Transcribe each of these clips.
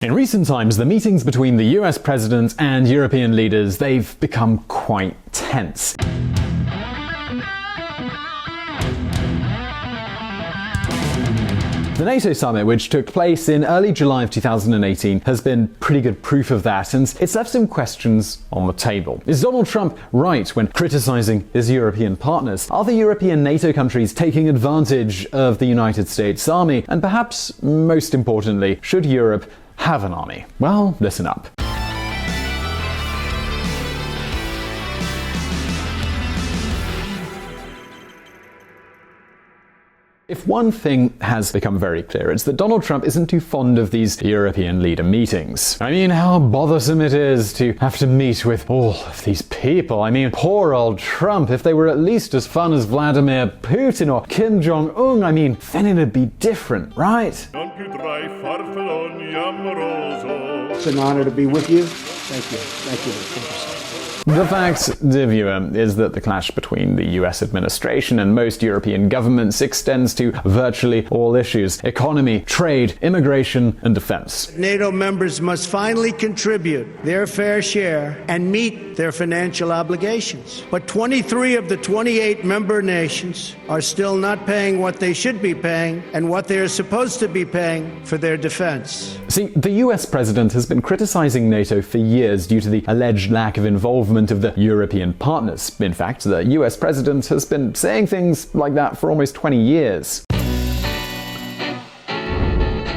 In recent times, the meetings between the US president and European leaders, they've become quite tense. The NATO summit, which took place in early July of 2018, has been pretty good proof of that, and it's left some questions on the table. Is Donald Trump right when criticizing his European partners? Are the European NATO countries taking advantage of the United States Army? And perhaps most importantly, should Europe have an army? Well, listen up. If one thing has become very clear, it's that Donald Trump isn't too fond of these European leader meetings. I mean, how bothersome it is to have to meet with all of these people. I mean, poor old Trump. If they were at least as fun as Vladimir Putin or Kim Jong-un, I mean, then it'd be different, right? It's an honor to be with you. Thank you. Thank you. The fact, dear viewer, is that the clash between the US administration and most European governments extends to virtually all issues: economy, trade, immigration, and defense. NATO members must finally contribute their fair share and meet their financial obligations. But 23 of the 28 member nations are still not paying what they should be paying and what they are supposed to be paying for their defense. See, the US president has been criticizing NATO for years due to the alleged lack of involvement of the European partners. In fact, the US president has been saying things like that for almost 20 years.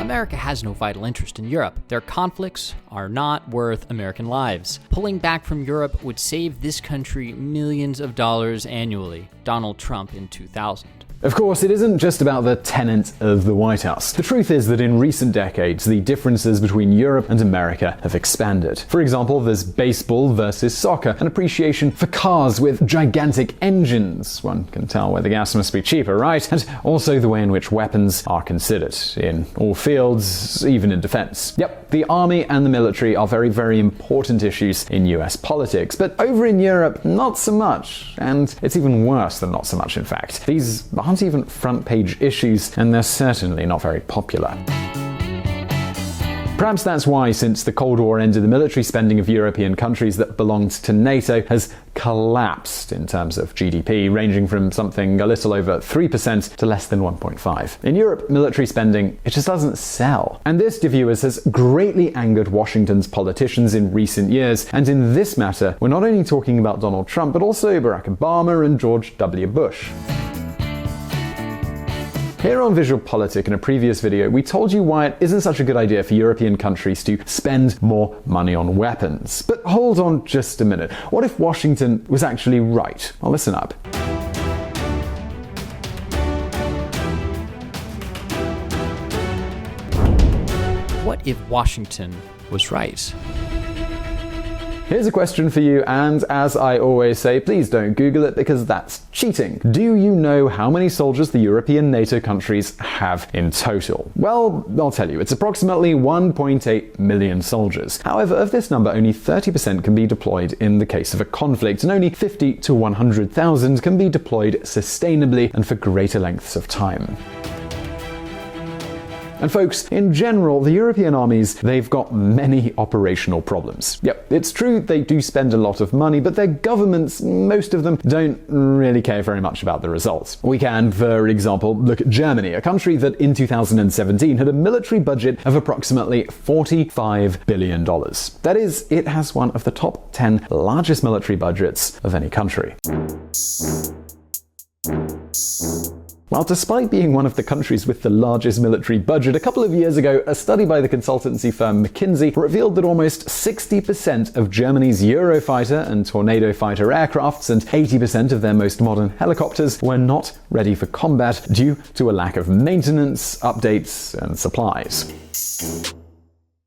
America has no vital interest in Europe. Their conflicts are not worth American lives. Pulling back from Europe would save this country millions of dollars annually. Donald Trump in 2000. Of course, it isn't just about the tenant of the White House. The truth is that in recent decades, the differences between Europe and America have expanded. For example, there's baseball versus soccer, an appreciation for cars with gigantic engines. One can tell where the gas must be cheaper, right? And also the way in which weapons are considered, in all fields, even in defense. Yep, the army and the military are very, very important issues in US politics, but over in Europe, not so much. And it's even worse than not so much, in fact. These aren't even front-page issues, and they're certainly not very popular. Perhaps that's why, since the Cold War ended, the military spending of European countries that belonged to NATO has collapsed in terms of GDP, ranging from something a little over 3% to less than 1.5%. In Europe, military spending, it just doesn't sell. And this, dear viewers, has greatly angered Washington's politicians in recent years. And in this matter, we're not only talking about Donald Trump, but also Barack Obama and George W. Bush. Here on VisualPolitik, in a previous video, we told you why it isn't such a good idea for European countries to spend more money on weapons. But hold on just a minute. What if Washington was actually right? Well, listen up. What if Washington was right? Here's a question for you, and as I always say, please don't Google it because that's cheating. Do you know how many soldiers the European NATO countries have in total? Well, I'll tell you, it's approximately 1.8 million soldiers. However, of this number, only 30% can be deployed in the case of a conflict, and only 50 to 100,000 can be deployed sustainably and for greater lengths of time. And folks, in general, the European armies, they've got many operational problems. Yep, it's true they do spend a lot of money, but their governments, most of them, don't really care very much about the results. We can, for example, look at Germany, a country that in 2017 had a military budget of approximately $45 billion. That is, it has one of the top 10 largest military budgets of any country. Well, despite being one of the countries with the largest military budget, a couple of years ago, a study by the consultancy firm McKinsey revealed that almost 60% of Germany's Eurofighter and Tornado fighter aircrafts and 80% of their most modern helicopters were not ready for combat due to a lack of maintenance, updates, and supplies.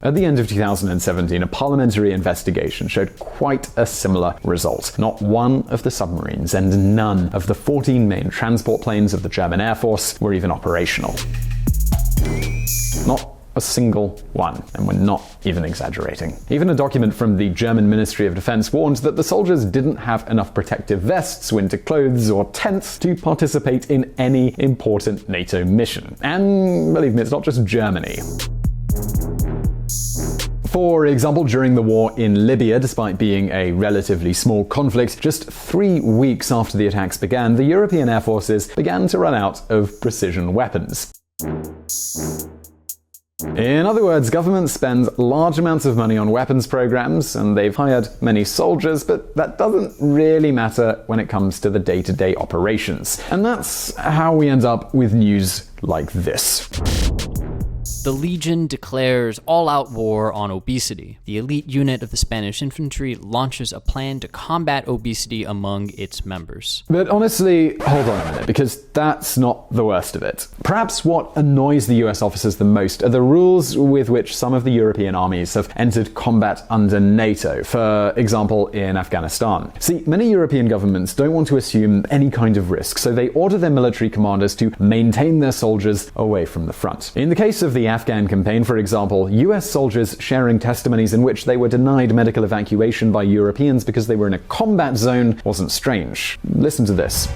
At the end of 2017, a parliamentary investigation showed quite a similar result. Not one of the submarines and none of the 14 main transport planes of the German Air Force were even operational. Not a single one, and we're not even exaggerating. Even a document from the German Ministry of Defense warned that the soldiers didn't have enough protective vests, winter clothes, or tents to participate in any important NATO mission. And believe me, it's not just Germany. For example, during the war in Libya, despite being a relatively small conflict, just 3 weeks after the attacks began, the European air forces began to run out of precision weapons. In other words, governments spend large amounts of money on weapons programs, and they've hired many soldiers, but that doesn't really matter when it comes to the day-to-day operations. And that's how we end up with news like this. The Legion declares all-out war on obesity. The elite unit of the Spanish infantry launches a plan to combat obesity among its members. But honestly, hold on a minute, because that's not the worst of it. Perhaps what annoys the US officers the most are the rules with which some of the European armies have entered combat under NATO, for example in Afghanistan. See, many European governments don't want to assume any kind of risk, so they order their military commanders to maintain their soldiers away from the front. In the case of the Afghan campaign, for example, US soldiers sharing testimonies in which they were denied medical evacuation by Europeans because they were in a combat zone wasn't strange. Listen to this.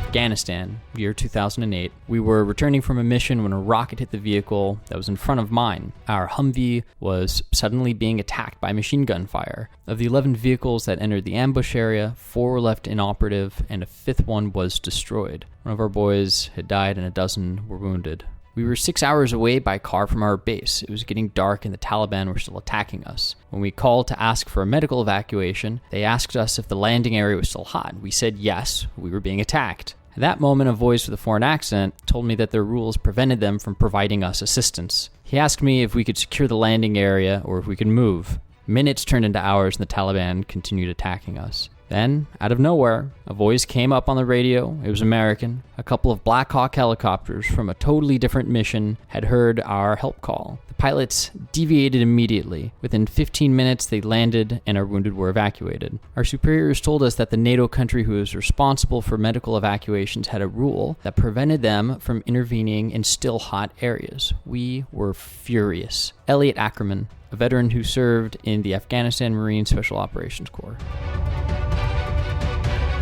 Afghanistan, year 2008. We were returning from a mission when a rocket hit the vehicle that was in front of mine. Our Humvee was suddenly being attacked by machine gun fire. Of the 11 vehicles that entered the ambush area, 4 were left inoperative and a 5th one was destroyed. One of our boys had died and a dozen were wounded. We were 6 hours away by car from our base. It was getting dark and the Taliban were still attacking us. When we called to ask for a medical evacuation, they asked us if the landing area was still hot. We said yes, we were being attacked. At that moment, a voice with a foreign accent told me that their rules prevented them from providing us assistance. He asked me if we could secure the landing area or if we could move. Minutes turned into hours and the Taliban continued attacking us. Then, out of nowhere, a voice came up on the radio. It was American. A couple of Black Hawk helicopters from a totally different mission had heard our help call. The pilots deviated immediately. Within 15 minutes, they landed and our wounded were evacuated. Our superiors told us that the NATO country who was responsible for medical evacuations had a rule that prevented them from intervening in still hot areas. We were furious. Elliot Ackerman, a veteran who served in the Afghanistan Marine Special Operations Corps.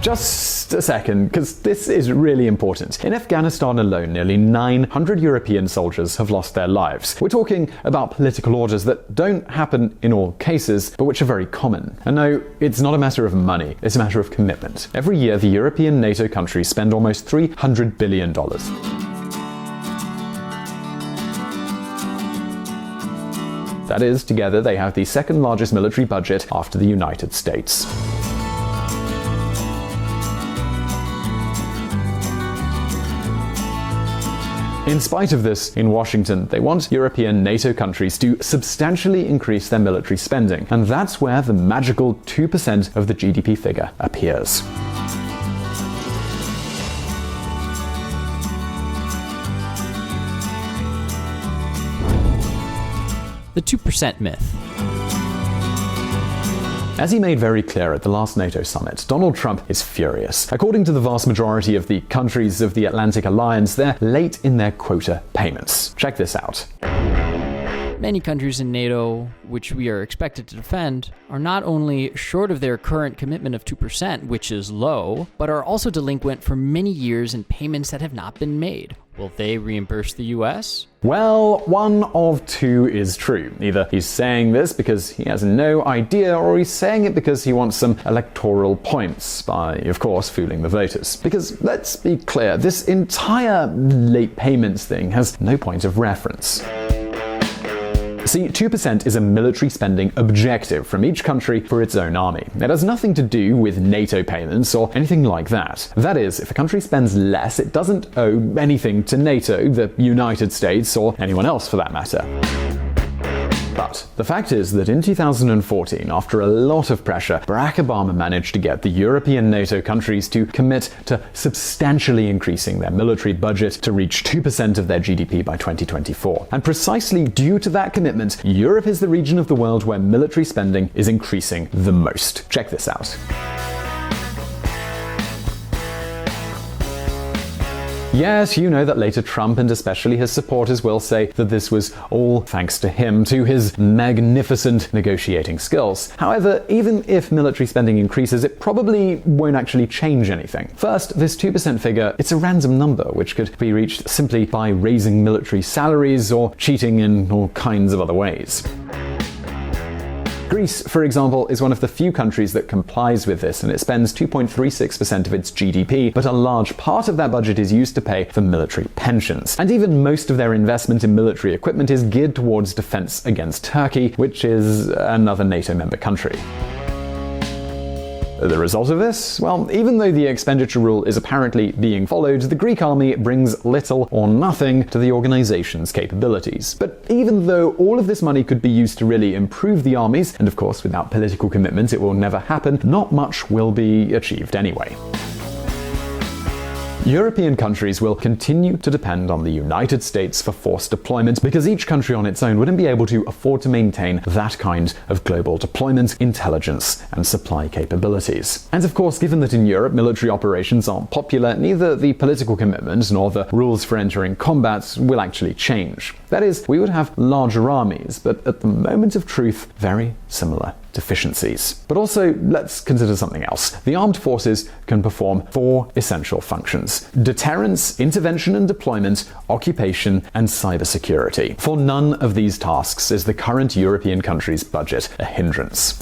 Just a second, because this is really important. In Afghanistan alone, nearly 900 European soldiers have lost their lives. We're talking about political orders that don't happen in all cases, but which are very common. And no, it's not a matter of money, it's a matter of commitment. Every year, the European NATO countries spend almost $300 billion. That is, together they have the second largest military budget after the United States. In spite of this, in Washington, they want European NATO countries to substantially increase their military spending, and that's where the magical 2% of the GDP figure appears. The 2% myth. As he made very clear at the last NATO summit, Donald Trump is furious. According to the vast majority of the countries of the Atlantic Alliance, they're late in their quota payments. Check this out. Many countries in NATO, which we are expected to defend, are not only short of their current commitment of 2%, which is low, but are also delinquent for many years in payments that have not been made. Will they reimburse the US? Well, one of two is true. Either he's saying this because he has no idea, or he's saying it because he wants some electoral points by, of course, fooling the voters. Because let's be clear, this entire late payments thing has no point of reference. See, 2% is a military spending objective from each country for its own army. It has nothing to do with NATO payments or anything like that. That is, if a country spends less, it doesn't owe anything to NATO, the United States, or anyone else for that matter. But the fact is that in 2014, after a lot of pressure, Barack Obama managed to get the European NATO countries to commit to substantially increasing their military budget to reach 2% of their GDP by 2024. And precisely due to that commitment, Europe is the region of the world where military spending is increasing the most. Check this out. Yes, you know that later Trump and especially his supporters will say that this was all thanks to him, to his magnificent negotiating skills. However, even if military spending increases, it probably won't actually change anything. First, this 2% figure, it's a random number which could be reached simply by raising military salaries or cheating in all kinds of other ways. Greece, for example, is one of the few countries that complies with this, and it spends 2.36% of its GDP, but a large part of that budget is used to pay for military pensions. And even most of their investment in military equipment is geared towards defense against Turkey, which is another NATO member country. The result of this? Well, even though the expenditure rule is apparently being followed, the Greek army brings little or nothing to the organization's capabilities. But even though all of this money could be used to really improve the armies, and of course without political commitment it will never happen, not much will be achieved anyway. European countries will continue to depend on the United States for force deployment because each country on its own wouldn't be able to afford to maintain that kind of global deployment, intelligence, and supply capabilities. And of course, given that in Europe military operations aren't popular, neither the political commitment nor the rules for entering combat will actually change. That is, we would have larger armies, but at the moment of truth, very similar deficiencies. But also, let's consider something else. The armed forces can perform 4 essential functions: deterrence, intervention and deployment, occupation, and cybersecurity. For none of these tasks is the current European country's budget a hindrance.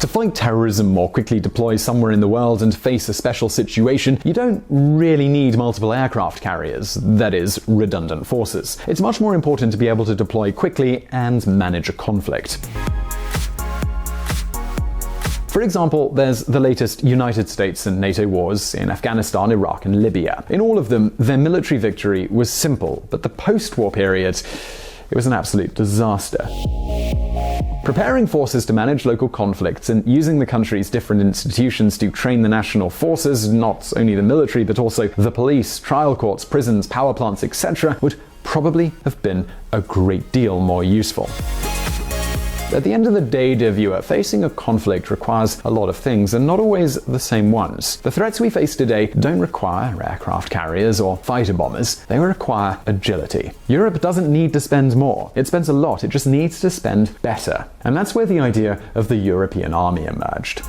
To fight terrorism or quickly deploy somewhere in the world and face a special situation, you don't really need multiple aircraft carriers, that is, redundant forces. It's much more important to be able to deploy quickly and manage a conflict. For example, there's the latest United States and NATO wars in Afghanistan, Iraq, and Libya. In all of them, their military victory was simple, but the post-war period, it was an absolute disaster. Preparing forces to manage local conflicts and using the country's different institutions to train the national forces, not only the military but also the police, trial courts, prisons, power plants, etc., would probably have been a great deal more useful. At the end of the day, dear viewer, facing a conflict requires a lot of things, and not always the same ones. The threats we face today don't require aircraft carriers or fighter bombers. They require agility. Europe doesn't need to spend more. It spends a lot. It just needs to spend better. And that's where the idea of the European army emerged.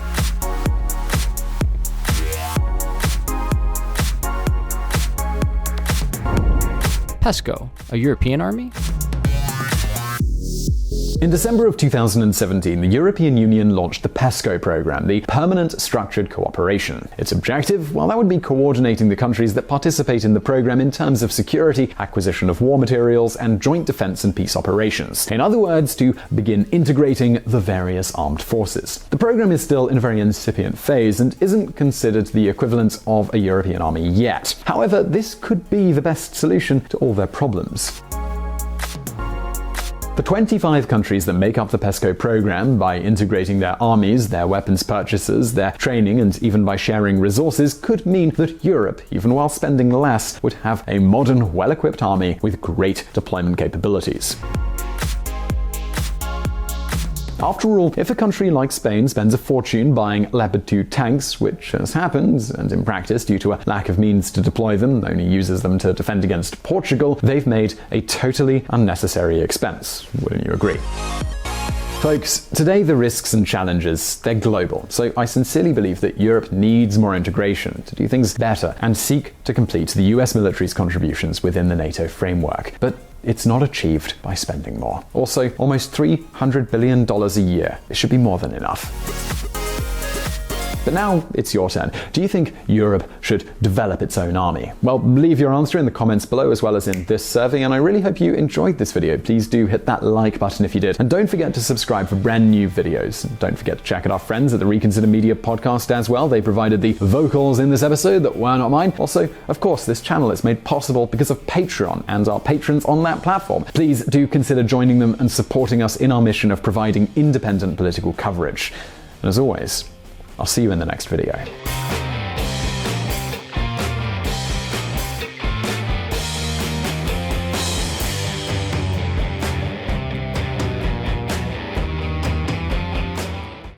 PESCO, a European army? In December of 2017, the European Union launched the PESCO program, the Permanent Structured Cooperation. Its objective, well, that would be coordinating the countries that participate in the program in terms of security, acquisition of war materials, and joint defense and peace operations. In other words, to begin integrating the various armed forces. The program is still in a very incipient phase and isn't considered the equivalent of a European army yet. However, this could be the best solution to all their problems. The 25 countries that make up the PESCO program, by integrating their armies, their weapons purchases, their training, and even by sharing resources, could mean that Europe, even while spending less, would have a modern, well-equipped army with great deployment capabilities. After all, if a country like Spain spends a fortune buying Leopard 2 tanks, which has happened, and in practice, due to a lack of means to deploy them, only uses them to defend against Portugal, they've made a totally unnecessary expense. Wouldn't you agree? Folks, today the risks and challenges, they're global, so I sincerely believe that Europe needs more integration to do things better and seek to complete the US military's contributions within the NATO framework. But it's not achieved by spending more. Also, almost $300 billion a year. It should be more than enough. But now it's your turn. Do you think Europe should develop its own army? Well, leave your answer in the comments below as well as in this survey, and I really hope you enjoyed this video. Please do hit that like button if you did, and don't forget to subscribe for brand new videos. And don't forget to check out our friends at the Reconsider Media podcast as well. They provided the vocals in this episode that were not mine. Also, of course, this channel is made possible because of Patreon and our patrons on that platform. Please do consider joining them and supporting us in our mission of providing independent political coverage. And as always, I'll see you in the next video.